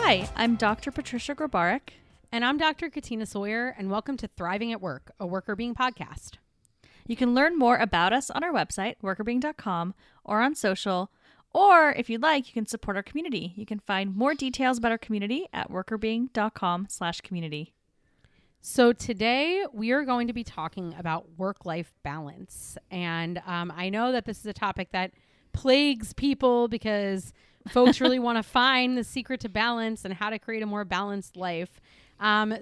Hi, I'm Dr. Patricia Grabarek. And I'm Dr. Katina Sawyer, and welcome to Thriving at Work, a Worker Being podcast. You can learn more about us on our website, workerbeing.com, or on social, or if you'd like, you can support our community. You can find more details about our community at workerbeing.com/community. So today we are going to be talking about work-life balance. And I know that this is a topic that plagues people because folks really want to find the secret to balance and how to create a more balanced life.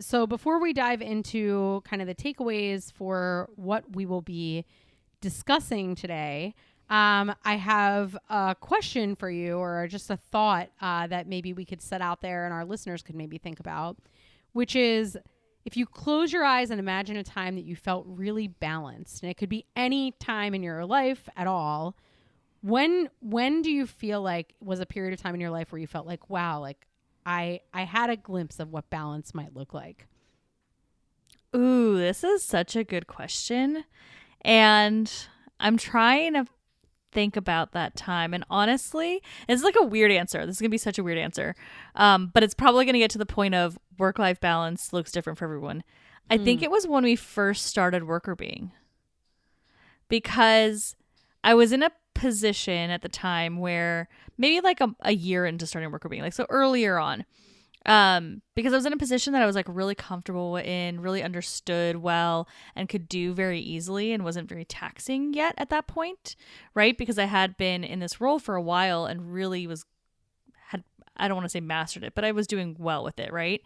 So before we dive into kind of the takeaways for what we will be discussing today, I have a question for you, or just a thought that maybe we could set out there and our listeners could maybe think about, which is, if you close your eyes and imagine a time that you felt really balanced, and it could be any time in your life at all, when do you feel like was a period of time in your life where you felt like, wow, like I had a glimpse of what balance might look like? Ooh, this is such a good question. And I'm trying to think about that time. And honestly, it's like a weird answer. This is going to be such a weird answer. But it's probably going to get to the point of work-life balance looks different for everyone. I think it was when we first started Worker Being. Because I was in a position at the time where maybe like a year into starting Worker Being, like so earlier on. Because I was in a position that I was like really comfortable in, really understood well, and could do very easily and wasn't very taxing yet at that point, right? Because I had been in this role for a while and really I don't want to say mastered it, but I was doing well with it, right?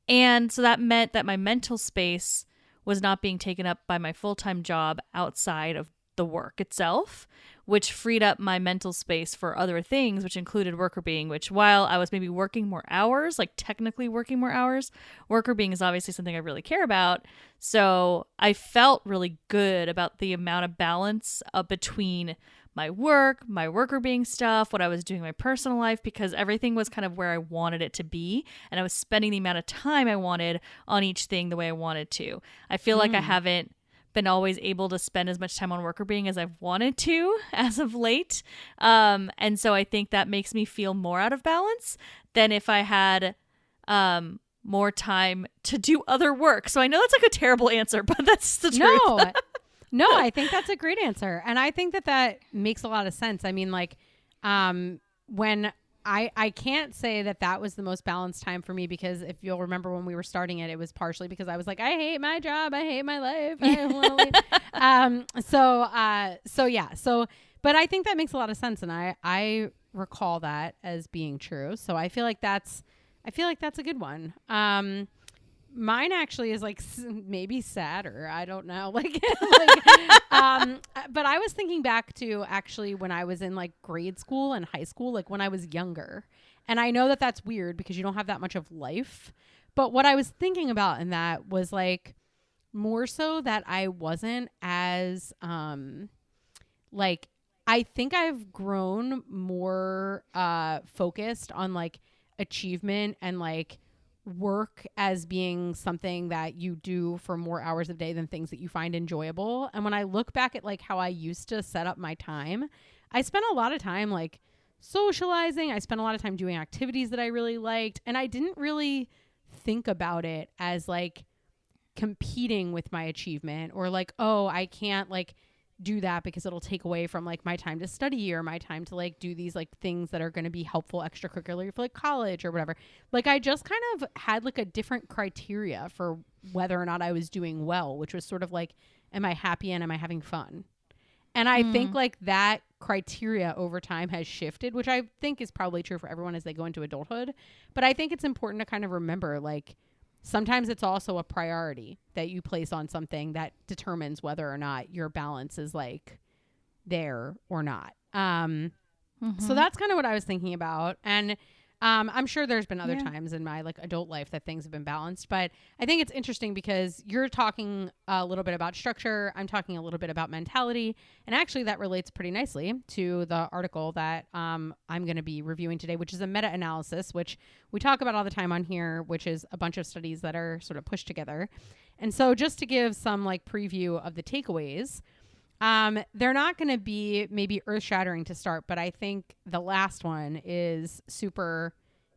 And so that meant that my mental space was not being taken up by my full-time job outside of the work itself, which freed up my mental space for other things, which included Worker Being, which while I was maybe working more hours, like technically working more hours, Worker Being is obviously something I really care about. So I felt really good about the amount of balance between my work, my Worker Being stuff, what I was doing in my personal life, because everything was kind of where I wanted it to be. And I was spending the amount of time I wanted on each thing the way I wanted to. I feel like I haven't been always able to spend as much time on Worker Being as I've wanted to as of late. And so I think that makes me feel more out of balance than if I had more time to do other work. So I know that's like a terrible answer, but that's the truth. No, I think that's a great answer. And I think that makes a lot of sense. I mean, like, when I can't say that was the most balanced time for me, because if you'll remember when we were starting it, it was partially because I was like, I hate my job. I hate my life. But I think that makes a lot of sense. And I recall that as being true. So I feel like that's a good one. Mine actually is like maybe sadder. I don't know. But I was thinking back to actually when I was in like grade school and high school, like when I was younger. And I know that that's weird because you don't have that much of life. But what I was thinking about in that was like more so that I wasn't as like, I think I've grown more focused on like achievement and like work as being something that you do for more hours a day than things that you find enjoyable. And when I look back at like how I used to set up my time, I spent a lot of time like socializing. I spent a lot of time doing activities that I really liked. And I didn't really think about it as like competing with my achievement, or like, oh, I can't like do that because it'll take away from like my time to study or my time to like do these like things that are going to be helpful extracurricular for like college or whatever. Like I just kind of had like a different criteria for whether or not I was doing well, which was sort of like, am I happy and am I having fun? And I think like that criteria over time has shifted, which I think is probably true for everyone as they go into adulthood. But I think it's important to kind of remember, like, sometimes it's also a priority that you place on something that determines whether or not your balance is like there or not. So that's kind of what I was thinking about. And I'm sure there's been other times in my like adult life that things have been balanced, but I think it's interesting because you're talking a little bit about structure. I'm talking a little bit about mentality. And actually that relates pretty nicely to the article that I'm going to be reviewing today, which is a meta-analysis, which we talk about all the time on here, which is a bunch of studies that are sort of pushed together. And so just to give some like preview of the takeaways, they're not going to be maybe earth shattering to start, but I think the last one is super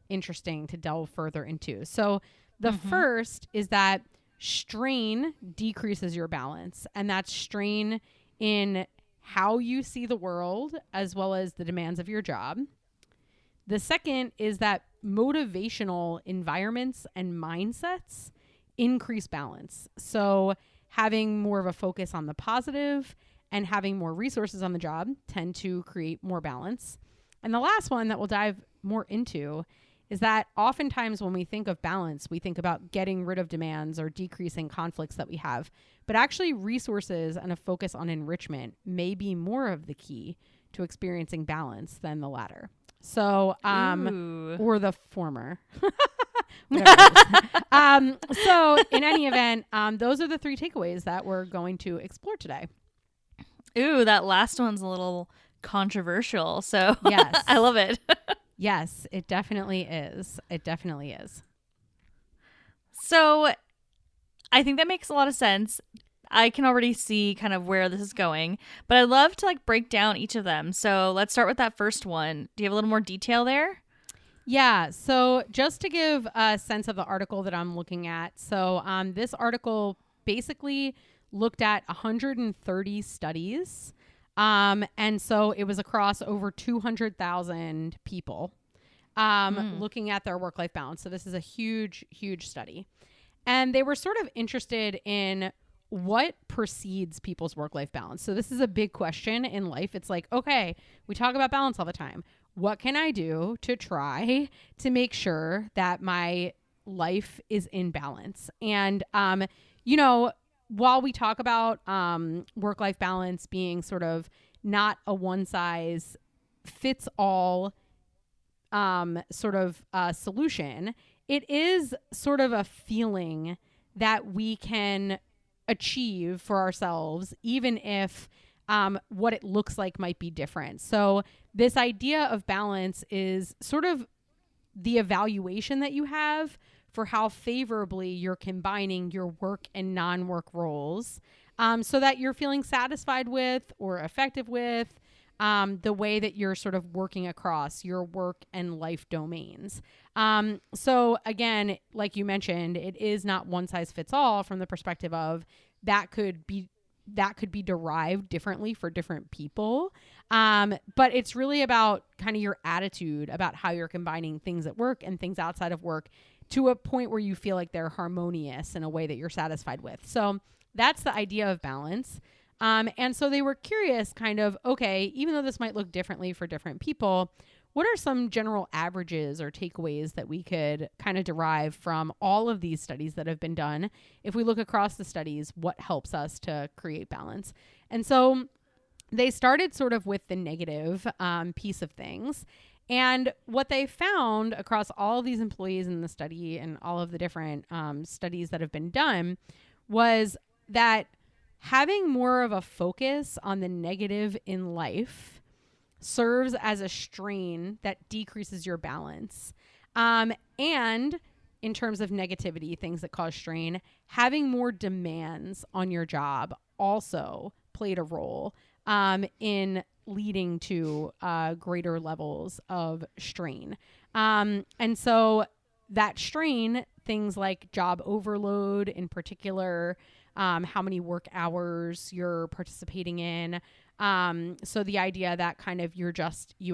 interesting to delve further into. So the Mm-hmm. first is that strain decreases your balance, and that's strain in how you see the world as well as the demands of your job. The second is that motivational environments and mindsets increase balance. So having more of a focus on the positive and having more resources on the job tend to create more balance. And the last one that we'll dive more into is that oftentimes when we think of balance, we think about getting rid of demands or decreasing conflicts that we have. But actually, resources and a focus on enrichment may be more of the key to experiencing balance than the latter. So, Ooh. or the former. Whatever it is. So in any event, those are the 3 takeaways that we're going to explore today. Ooh, that last one's a little controversial. So Yes. I love it. Yes, it definitely is. It definitely is. So I think that makes a lot of sense. I can already see kind of where this is going, but I'd love to like break down each of them. So let's start with that first one. Do you have a little more detail there? Yeah. So just to give a sense of the article that I'm looking at. So this article basically looked at 130 studies. And so it was across over 200,000 people looking at their work-life balance. So this is a huge, huge study. And they were sort of interested in what precedes people's work-life balance. So this is a big question in life. It's like, okay, we talk about balance all the time. What can I do to try to make sure that my life is in balance? And, you know, while we talk about work-life balance being sort of not a one-size-fits-all solution, it is sort of a feeling that we can achieve for ourselves, even if what it looks like might be different. So this idea of balance is sort of the evaluation that you have for how favorably you're combining your work and non-work roles, so that you're feeling satisfied with or effective with the way that you're sort of working across your work and life domains. So again, like you mentioned, it is not one size fits all from the perspective of that could be derived differently for different people. But it's really about kind of your attitude about how you're combining things at work and things outside of work to a point where you feel like they're harmonious in a way that you're satisfied with. So that's the idea of balance. And so they were curious kind of, okay, even though this might look differently for different people, what are some general averages or takeaways that we could kind of derive from all of these studies that have been done? If we look across the studies, what helps us to create balance? And so they started sort of with the negative piece of things. And what they found across all of these employees in the study and all of the different studies that have been done was that having more of a focus on the negative in life serves as a strain that decreases your balance. And in terms of negativity, things that cause strain, having more demands on your job also played a role in leading to greater levels of strain. And so that strain, things like job overload in particular, how many work hours you're participating in. So the idea that kind of you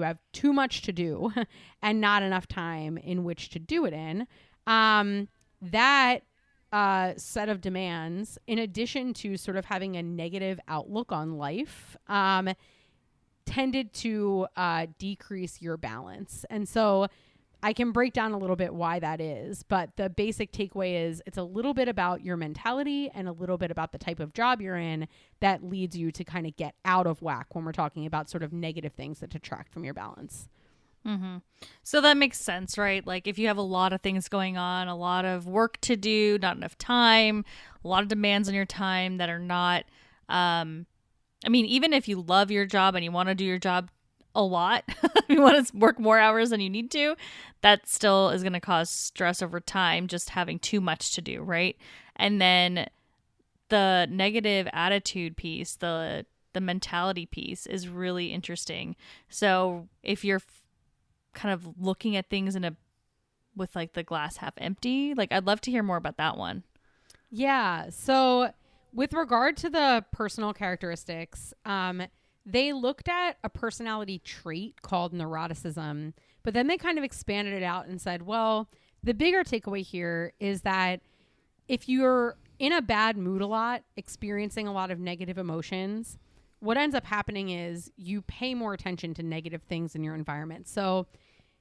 have too much to do and not enough time in which to do it in, that set of demands, in addition to sort of having a negative outlook on life, tended to decrease your balance. And so I can break down a little bit why that is, but the basic takeaway is it's a little bit about your mentality and a little bit about the type of job you're in that leads you to kind of get out of whack when we're talking about sort of negative things that detract from your balance. Mm-hmm. So that makes sense, right? Like if you have a lot of things going on, a lot of work to do, not enough time, a lot of demands on your time that are not, even if you love your job and you want to do your job a lot, you want to work more hours than you need to, that still is going to cause stress over time, just having too much to do, right? And then the negative attitude piece, the mentality piece is really interesting. So if you're kind of looking at things in a with like the glass half empty? Like, I'd love to hear more about that one. Yeah. So, with regard to the personal characteristics, they looked at a personality trait called neuroticism, but then they kind of expanded it out and said, well, the bigger takeaway here is that if you're in a bad mood a lot, experiencing a lot of negative emotions, what ends up happening is you pay more attention to negative things in your environment. So,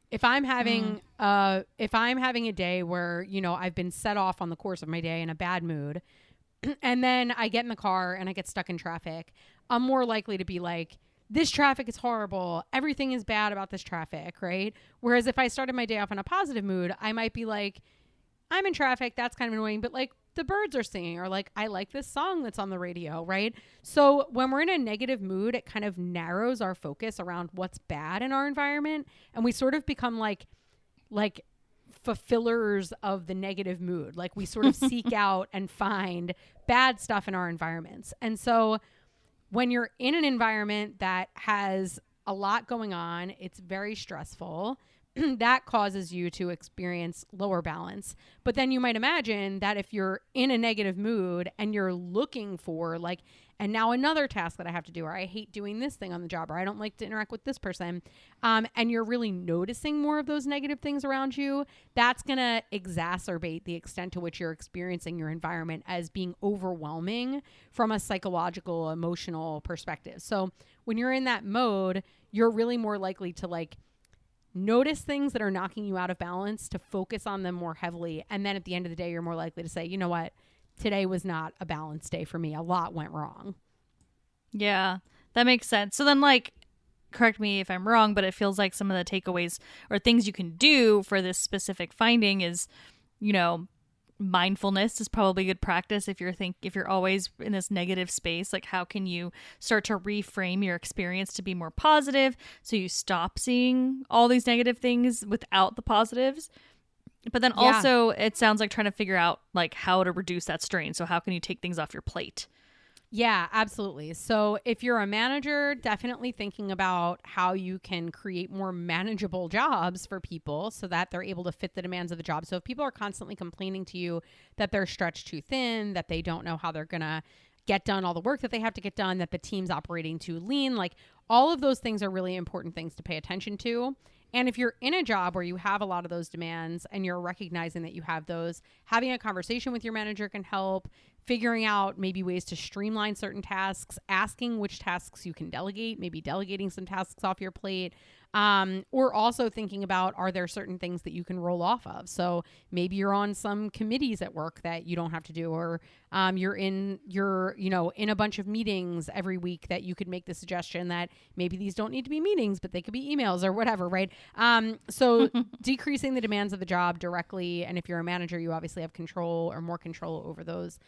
if I'm having a day where, you know, I've been set off on the course of my day in a bad mood, and then I get in the car and I get stuck in traffic, I'm more likely to be like, this traffic is horrible. Everything is bad about this traffic, right? Whereas if I started my day off in a positive mood, I might be like, I'm in traffic. That's kind of annoying, but like the birds are singing, or like, I like this song that's on the radio, right? So when we're in a negative mood, it kind of narrows our focus around what's bad in our environment. And we sort of become like fulfillers of the negative mood. Like we sort of seek out and find bad stuff in our environments. And so when you're in an environment that has a lot going on, it's very stressful, that causes you to experience lower balance. But then you might imagine that if you're in a negative mood and you're looking for like, and now another task that I have to do, or I hate doing this thing on the job, or I don't like to interact with this person, and you're really noticing more of those negative things around you, that's going to exacerbate the extent to which you're experiencing your environment as being overwhelming from a psychological, emotional perspective. So when you're in that mode, you're really more likely to like notice things that are knocking you out of balance, to focus on them more heavily. And then at the end of the day, you're more likely to say, you know what? Today was not a balanced day for me. A lot went wrong. Yeah, that makes sense. So then, like, correct me if I'm wrong, but it feels like some of the takeaways or things you can do for this specific finding is, you know, mindfulness is probably good practice if you're always in this negative space. Like, how can you start to reframe your experience to be more positive so you stop seeing all these negative things without the positives? But then also it sounds like trying to figure out like how to reduce that strain. So how can you take things off your plate? Yeah, absolutely. So if you're a manager, definitely thinking about how you can create more manageable jobs for people so that they're able to fit the demands of the job. So if people are constantly complaining to you that they're stretched too thin, that they don't know how they're going to get done all the work that they have to get done, that the team's operating too lean, like all of those things are really important things to pay attention to. And if you're in a job where you have a lot of those demands and you're recognizing that you have those, having a conversation with your manager can help. Figuring out maybe ways to streamline certain tasks, asking which tasks you can delegate, maybe delegating some tasks off your plate, or also thinking about, are there certain things that you can roll off of? So maybe you're on some committees at work that you don't have to do, or you're in a bunch of meetings every week that you could make the suggestion that maybe these don't need to be meetings, but they could be emails or whatever, right? So decreasing the demands of the job directly. And if you're a manager, you obviously have control or more control over those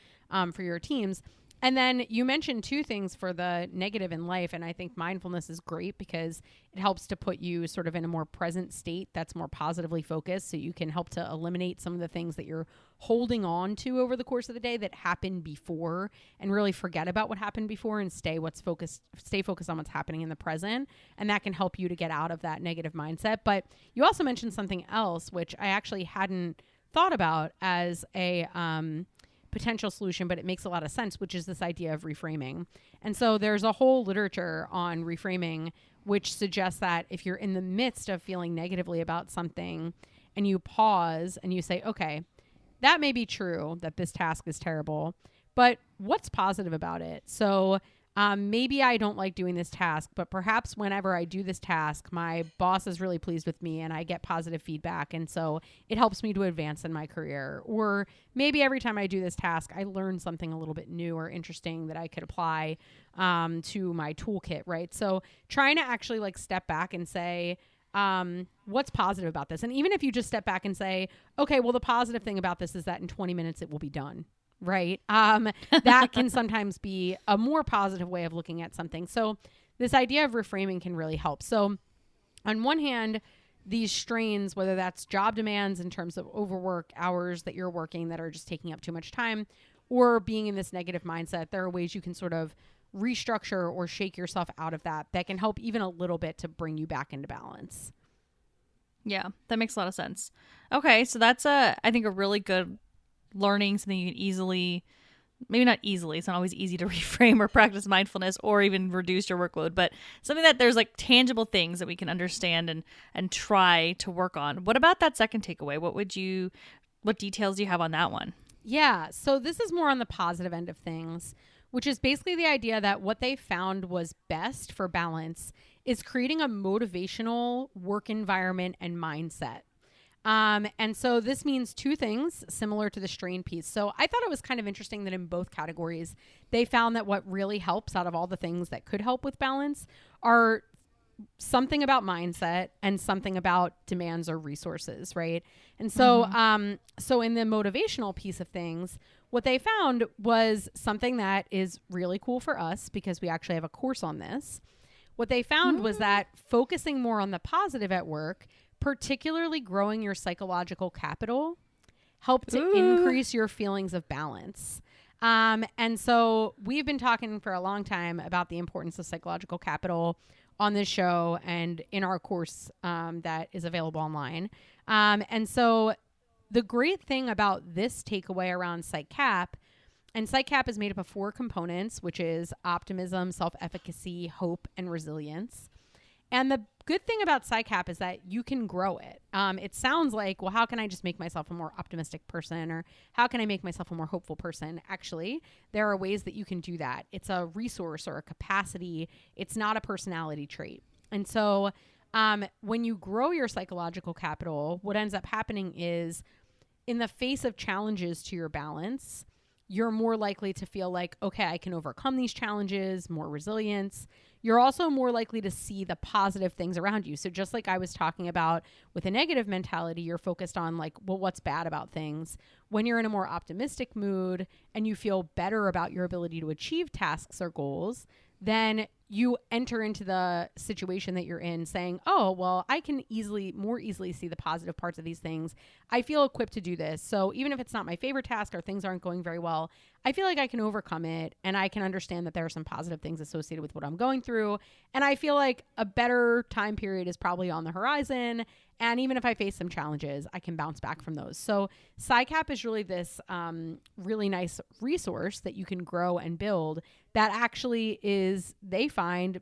for your teams. And then you mentioned two things for the negative in life. And I think mindfulness is great because it helps to put you sort of in a more present state that's more positively focused. So you can help to eliminate some of the things that you're holding on to over the course of the day that happened before, and really forget about what happened before and stay focused on what's happening in the present. And that can help you to get out of that negative mindset. But you also mentioned something else, which I actually hadn't thought about as a, potential solution, but it makes a lot of sense, which is this idea of reframing. And so there's a whole literature on reframing, which suggests that if you're in the midst of feeling negatively about something and you pause and you say, okay, that may be true that this task is terrible, but what's positive about it? So maybe I don't like doing this task, but perhaps whenever I do this task, my boss is really pleased with me and I get positive feedback. And so it helps me to advance in my career. Or maybe every time I do this task, I learn something a little bit new or interesting that I could apply to my toolkit, right? So trying to actually like step back and say, what's positive about this? And even if you just step back and say, okay, well, the positive thing about this is that in 20 minutes it will be done. Right. That can sometimes be a more positive way of looking at something. So this idea of reframing can really help. So on one hand, these strains, whether that's job demands in terms of overwork hours that you're working that are just taking up too much time, or being in this negative mindset, there are ways you can sort of restructure or shake yourself out of that can help even a little bit to bring you back into balance. Yeah, that makes a lot of sense. Okay, so that's I think a really good learning, something you can easily, maybe not easily, it's not always easy to reframe or practice mindfulness or even reduce your workload, but something that there's like tangible things that we can understand and try to work on. What about that second takeaway? What details do you have on that one? Yeah. So this is more on the positive end of things, which is basically the idea that what they found was best for balance is creating a motivational work environment and mindset. And so this means two things similar to the strain piece. So I thought it was kind of interesting that in both categories, they found that what really helps out of all the things that could help with balance are something about mindset and something about demands or resources, right? And so so in the motivational piece of things, what they found was something that is really cool for us because we actually have a course on this. What they found was that focusing more on the positive at work, particularly growing your psychological capital, help to increase your feelings of balance. And so we've been talking for a long time about the importance of psychological capital on this show and in our course that is available online. And so the great thing about this takeaway around PsycCap, and PsycCap is made up of 4 components, which is optimism, self-efficacy, hope, and resilience. And the good thing about PsycCap is that you can grow it. It sounds like, well, how can I just make myself a more optimistic person, or how can I make myself a more hopeful person? Actually, there are ways that you can do that. It's a resource or a capacity. It's not a personality trait. And so when you grow your psychological capital, what ends up happening is in the face of challenges to your balance, you're more likely to feel like, okay, I can overcome these challenges, more resilience. You're also more likely to see the positive things around you. So just like I was talking about with a negative mentality, you're focused on like, well, what's bad about things? When you're in a more optimistic mood and you feel better about your ability to achieve tasks or goals, then you enter into the situation that you're in saying, oh, well, I can more easily see the positive parts of these things. I feel equipped to do this. So even if it's not my favorite task or things aren't going very well, I feel like I can overcome it and I can understand that there are some positive things associated with what I'm going through. And I feel like a better time period is probably on the horizon. And even if I face some challenges, I can bounce back from those. So PsycCap is really this really nice resource that you can grow and build that actually is, they find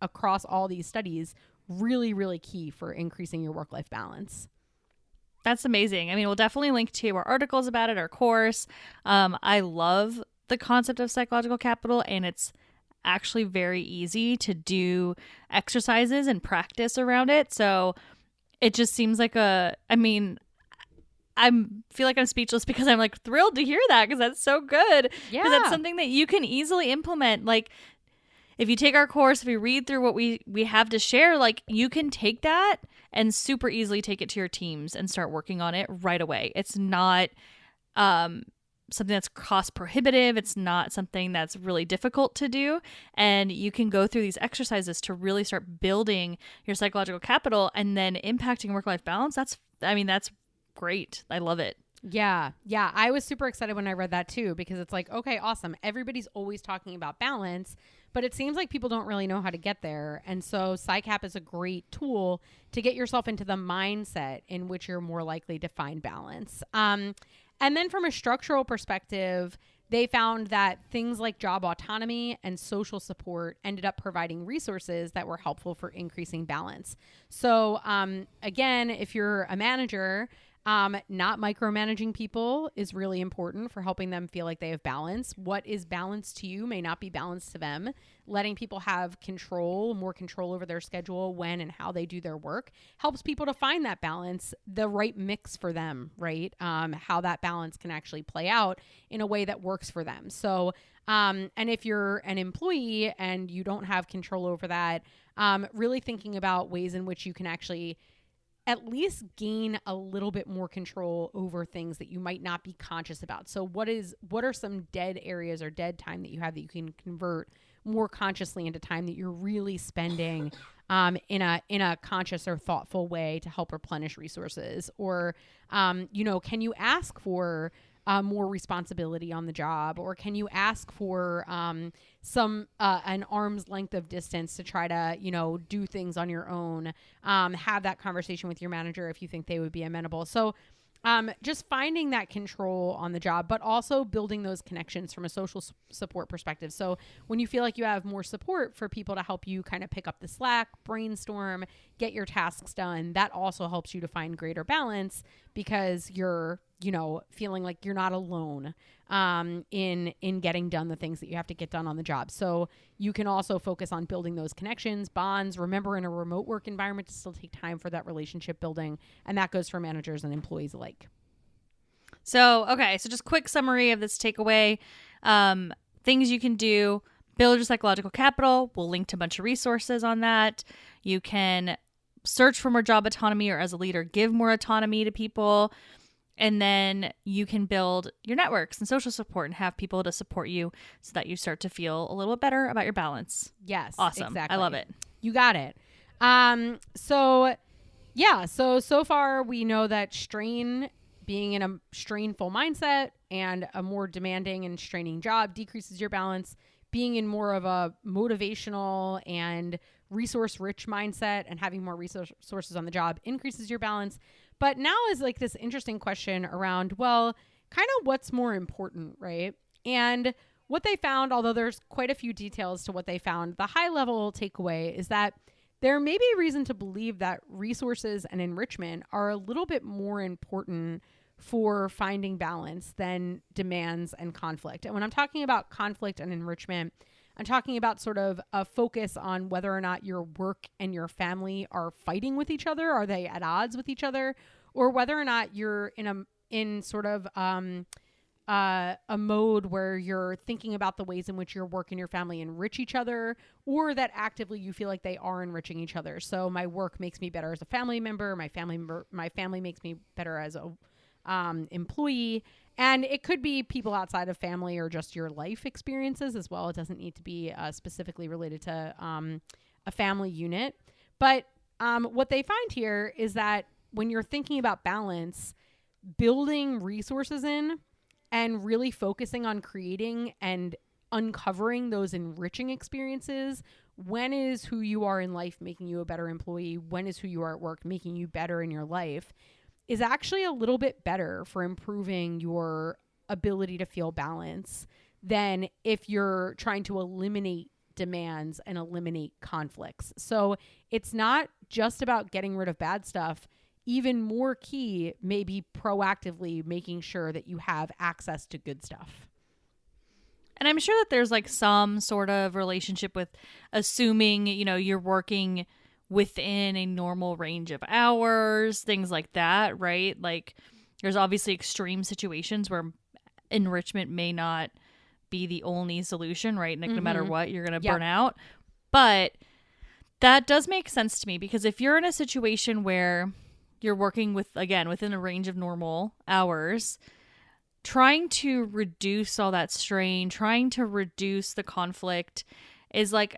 across all these studies, really, really key for increasing your work-life balance. That's amazing. I mean, we'll definitely link to our articles about it, our course. I love the concept of psychological capital, and it's actually very easy to do exercises and practice around it. So it just seems like I feel like I'm speechless because I'm like thrilled to hear that because that's so good. Yeah. Because that's something that you can easily implement. Like if you take our course, if you read through what we have to share, like you can take that and super easily take it to your teams and start working on it right away. It's not something that's cost prohibitive. It's not something that's really difficult to do. And you can go through these exercises to really start building your psychological capital and then impacting work-life balance. That's great. I love it. Yeah. Yeah. I was super excited when I read that too, because it's like, okay, awesome. Everybody's always talking about balance, but it seems like people don't really know how to get there. And so PsycCap is a great tool to get yourself into the mindset in which you're more likely to find balance. And then from a structural perspective, they found that things like job autonomy and social support ended up providing resources that were helpful for increasing balance. So again, if you're a manager, not micromanaging people is really important for helping them feel like they have balance. What is balance to you may not be balance to them. Letting people have more control over their schedule, when and how they do their work, helps people to find that balance, the right mix for them, right? How that balance can actually play out in a way that works for them. So, and if you're an employee and you don't have control over that, really thinking about ways in which you can actually at least gain a little bit more control over things that you might not be conscious about. So what are some dead areas or dead time that you have that you can convert more consciously into time that you're really spending in a conscious or thoughtful way to help replenish resources? Or, can you ask for more responsibility on the job? Or can you ask for some an arm's length of distance to try to, do things on your own? Have that conversation with your manager if you think they would be amenable. So just finding that control on the job, but also building those connections from a social support perspective. So when you feel like you have more support for people to help you kind of pick up the slack, brainstorm, get your tasks done, that also helps you to find greater balance because you're, feeling like you're not alone in getting done the things that you have to get done on the job. So you can also focus on building those connections, bonds. Remember, in a remote work environment, to still take time for that relationship building. And that goes for managers and employees alike. So just quick summary of this takeaway. Things you can do: build your psychological capital. We'll link to a bunch of resources on that. You can search for more job autonomy, or as a leader, give more autonomy to people. And then you can build your networks and social support and have people to support you so that you start to feel a little bit better about your balance. Yes. Awesome. Exactly. I love it. You got it. So far we know that being in a strainful mindset and a more demanding and straining job decreases your balance. Being in more of a motivational and resource rich mindset and having more resources on the job increases your balance. But now is like this interesting question around, well, kind of what's more important, right? And what they found, although there's quite a few details to what they found, the high level takeaway is that there may be reason to believe that resources and enrichment are a little bit more important for finding balance than demands and conflict. And when I'm talking about conflict and enrichment, I'm talking about sort of a focus on whether or not your work and your family are fighting with each other. Are they at odds with each other? Or whether or not you're in sort of a mode where you're thinking about the ways in which your work and your family enrich each other, or that actively you feel like they are enriching each other. So my work makes me better as a family member. My family makes me better as a employee. And it could be people outside of family or just your life experiences as well. It doesn't need to be specifically related to a family unit. But what they find here is that when you're thinking about balance, building resources in and really focusing on creating and uncovering those enriching experiences. When is who you are in life making you a better employee? When is who you are at work making you better in your life? Is actually a little bit better for improving your ability to feel balance than if you're trying to eliminate demands and eliminate conflicts. So it's not just about getting rid of bad stuff. Even more key, maybe proactively making sure that you have access to good stuff. And I'm sure that there's like some sort of relationship with assuming, you're working within a normal range of hours, things like that, right? Like there's obviously extreme situations where enrichment may not be the only solution, right? Like no matter what, you're going to burn out. But that does make sense to me because if you're in a situation where you're working within a range of normal hours, trying to reduce all that strain, trying to reduce the conflict is like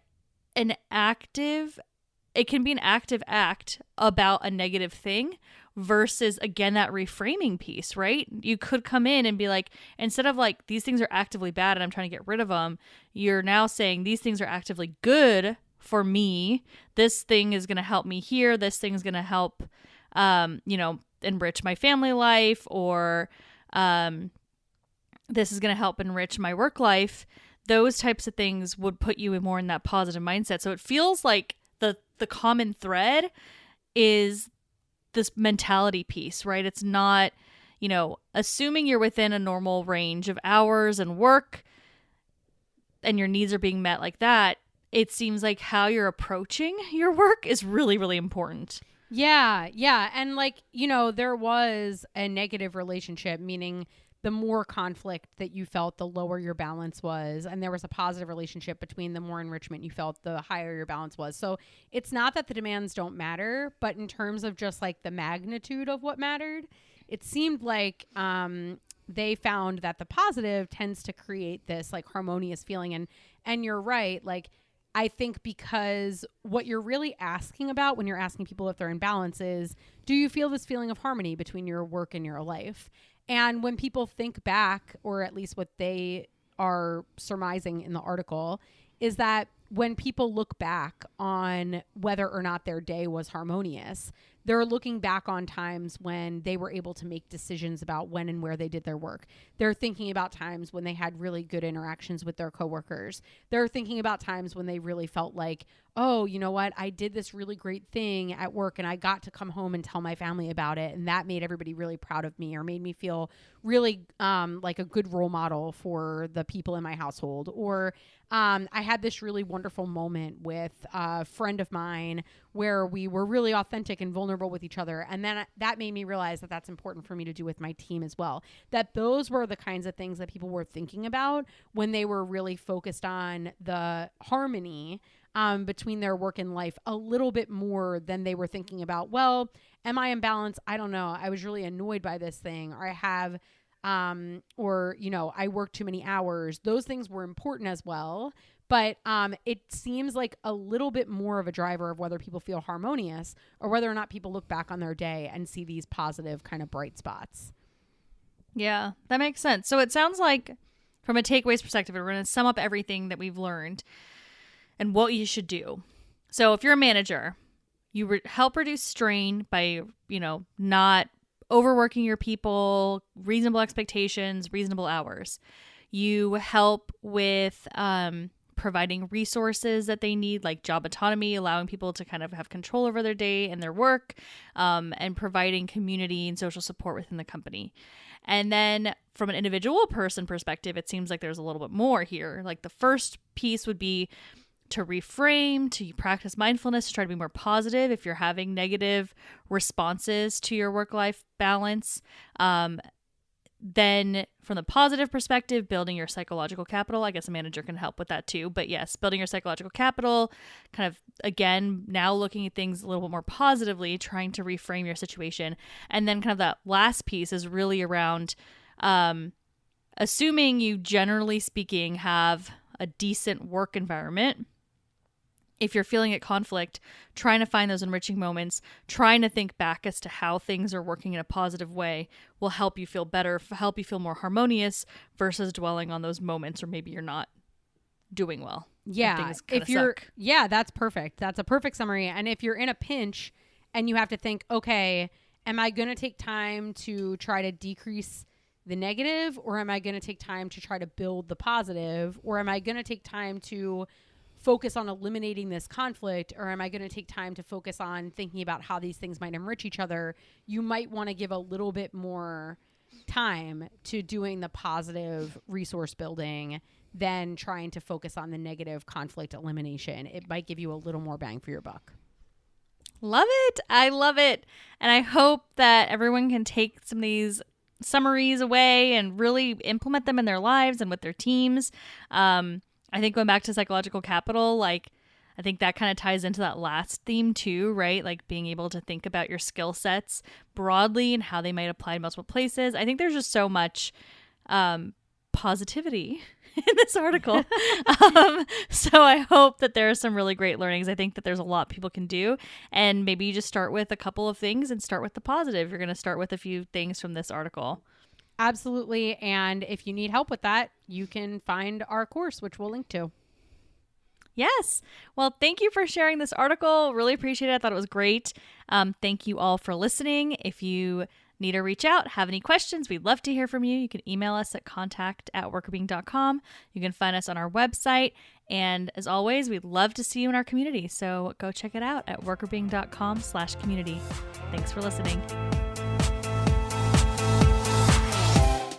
it can be an active act about a negative thing versus, again, that reframing piece, right? You could come in and be like, instead of like, these things are actively bad and I'm trying to get rid of them, you're now saying these things are actively good for me. This thing is going to help me here. This thing is going to help, enrich my family life, or this is going to help enrich my work life. Those types of things would put you more in that positive mindset. So it feels like the common thread is this mentality piece, right? It's not, assuming you're within a normal range of hours and work and your needs are being met like that. It seems like how you're approaching your work is really, really important. Yeah. And there was a negative relationship, meaning the more conflict that you felt, the lower your balance was. And there was a positive relationship between the more enrichment you felt, the higher your balance was. So it's not that the demands don't matter, but in terms of just like the magnitude of what mattered, it seemed like they found that the positive tends to create this like harmonious feeling. And you're right, like I think because what you're really asking about when you're asking people if they're in balance is, do you feel this feeling of harmony between your work and your life? And when people think back, or at least what they are surmising in the article, is that when people look back on whether or not their day was harmonious, they're looking back on times when they were able to make decisions about when and where they did their work. They're thinking about times when they had really good interactions with their coworkers. They're thinking about times when they really felt like, oh, you know what? I did this really great thing at work and I got to come home and tell my family about it. And that made everybody really proud of me, or made me feel really like a good role model for the people in my household. Or I had this really wonderful moment with a friend of mine where we were really authentic and vulnerable with each other. And then that made me realize that that's important for me to do with my team as well. That those were the kinds of things that people were thinking about when they were really focused on the harmony between their work and life, a little bit more than they were thinking about, well, am I in balance? I don't know. I was really annoyed by this thing, or I have, or, you know, I work too many hours. Those things were important as well. But it seems like a little bit more of a driver of whether people feel harmonious or whether or not people look back on their day and see these positive kind of bright spots. Yeah, that makes sense. So it sounds like, from a takeaways perspective, we're going to sum up everything that we've learned and what you should do. So if you're a manager, you help reduce strain by, you know, not overworking your people, reasonable expectations, reasonable hours. You help with providing resources that they need, like job autonomy, allowing people to kind of have control over their day and their work, and providing community and social support within the company. And then from an individual person perspective, it seems like there's a little bit more here. Like the first piece would be to reframe, to practice mindfulness, to try to be more positive if you're having negative responses to your work-life balance. Then from the positive perspective, building your psychological capital. I guess a manager can help with that too. But yes, building your psychological capital, kind of, again, now looking at things a little bit more positively, trying to reframe your situation. And then kind of that last piece is really around assuming you, generally speaking, have a decent work environment. If you're feeling at conflict, trying to find those enriching moments, trying to think back as to how things are working in a positive way will help you feel better, help you feel more harmonious versus dwelling on those moments or maybe you're not doing well. Yeah. If you're, yeah, that's perfect. That's a perfect summary. And if you're in a pinch and you have to think, okay, am I going to take time to try to decrease the negative, or am I going to take time to try to build the positive, or am I going to take time to focus on eliminating this conflict, or am I going to take time to focus on thinking about how these things might enrich each other? You might want to give a little bit more time to doing the positive resource building than trying to focus on the negative conflict elimination. It might give you a little more bang for your buck. Love it. I love it. And I hope that everyone can take some of these summaries away and really implement them in their lives and with their teams. I think going back to psychological capital, like, I think that kind of ties into that last theme too, right? Like being able to think about your skill sets broadly and how they might apply to multiple places. I think there's just so much positivity in this article. So I hope that there are some really great learnings. I think that there's a lot people can do. And maybe you just start with a couple of things and start with the positive. You're going to start with a few things from this article. Absolutely. And if you need help with that, you can find our course, which we'll link to. Yes. Well, thank you for sharing this article. Really appreciate it. I thought it was great. Thank you all for listening. If you need to reach out, have any questions, we'd love to hear from you. You can email us at contact@workerbeing.com. You can find us on our website. And as always, we'd love to see you in our community. So go check it out at workerbeing.com/community. Thanks for listening.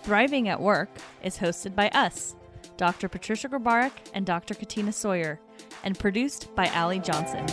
Thriving at Work is hosted by us, Dr. Patricia Grabarek and Dr. Katina Sawyer, and produced by Allie Johnson.